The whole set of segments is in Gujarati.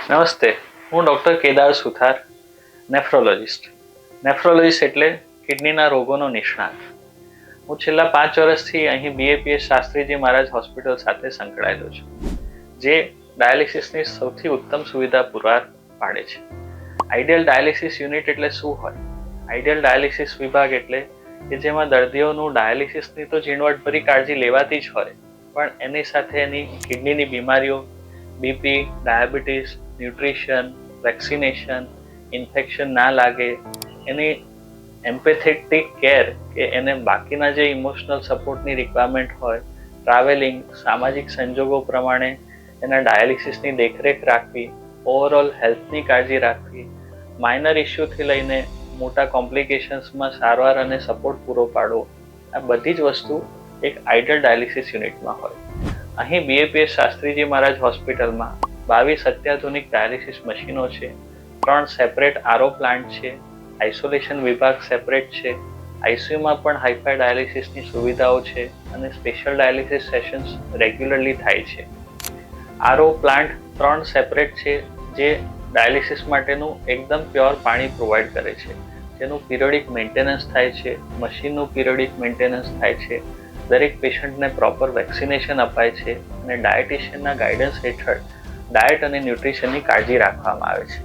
નમસ્તે, હું ડૉક્ટર કેદાર સુથાર, નેફ્રોલોજિસ્ટ. નેફ્રોલોજિસ્ટ એટલે કિડનીના રોગોનો નિષ્ણાત. હું છેલ્લા 5 વર્ષથી અહીં BAPS શાસ્ત્રીજી મહારાજ હોસ્પિટલ સાથે સંકળાયેલો છું, જે ડાયાલિસિસની સૌથી ઉત્તમ સુવિધા પૂરા પાડે છે. આઈડિયલ ડાયાલિસિસ યુનિટ એટલે શું હોય? આઈડિયલ ડાયાલિસિસ વિભાગ એટલે કે જેમાં દર્દીઓનું ડાયાલિસિસની તો ઝીણવટભરી કાળજી લેવાતી જ હોય, પણ એની સાથે એની કિડનીની બીમારીઓ, BP, diabetes, nutrition, vaccination, infection ના લાગે, એની એમ્પેથેટિક કેર કે એને બાકીના જે ઇમોશનલ સપોર્ટની રિક્વાયરમેન્ટ હોય, ટ્રાવેલિંગ, સામાજિક સંજોગો પ્રમાણે એના ડાયાલિસિસની દેખરેખ રાખવી, ઓવરઓલ હેલ્થની કાળજી રાખવી, માઇનર ઇસ્યુથી લઈને મોટા કોમ્પ્લિકેશન્સમાં સારવાર અને સપોર્ટ પૂરો પાડવો, આ બધી જ વસ્તુ એક આઈડિયલ ડાયાલિસિસ યુનિટમાં હોય. અહીં BAPS શાસ્ત્રીજી મહારાજ હોસ્પિટલમાં 22 અત્યાધુનિક ડાયાલિસિસ મશીનો છે, 3 સેપરેટ RO પ્લાન્ટ છે, આઇસોલેશન વિભાગ સેપરેટ છે, ICUમાં પણ હાઈફાઈ ડાયાલિસિસની સુવિધાઓ છે અને સ્પેશિયલ ડાયાલિસિસ સેશન્સ રેગ્યુલરલી થાય છે. RO પ્લાન્ટ 3 સેપરેટ છે, જે ડાયાલિસિસ માટેનું એકદમ પ્યોર પાણી પ્રોવાઈડ કરે છે, જેનું પિરિયોડિક મેન્ટેનન્સ થાય છે, મશીનનું પિરિયોડિક મેન્ટેનન્સ થાય છે, દરેક પેશન્ટને પ્રોપર વેક્સિનેશન અપાય છે અને ડાયટિશિયનના ગાઈડન્સ હેઠળ ડાયટ અને ન્યુટ્રિશનની કાળજી રાખવામાં આવે છે.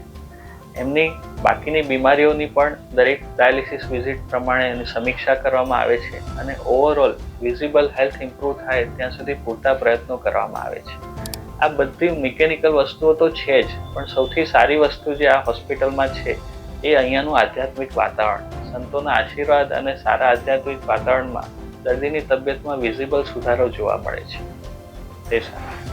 એમની બાકીની બીમારીઓની પણ દરેક ડાયાલિસિસ વિઝિટ પ્રમાણે એની સમીક્ષા કરવામાં આવે છે અને ઓવરઓલ વિઝિબલ હેલ્થ ઇમ્પ્રૂવ થાય ત્યાં સુધી પૂરતા પ્રયત્નો કરવામાં આવે છે. આ બધી મિકેનિકલ વસ્તુઓ તો છે જ, પણ સૌથી સારી વસ્તુ જે આ હોસ્પિટલમાં છે એ અહીંયાનું આધ્યાત્મિક વાતાવરણ. સંતોના આશીર્વાદ અને સારા આધ્યાત્મિક વાતાવરણમાં દર્દીની તબિયતમાં વિઝિબલ સુધારો જોવા મળે છે. તે સારું.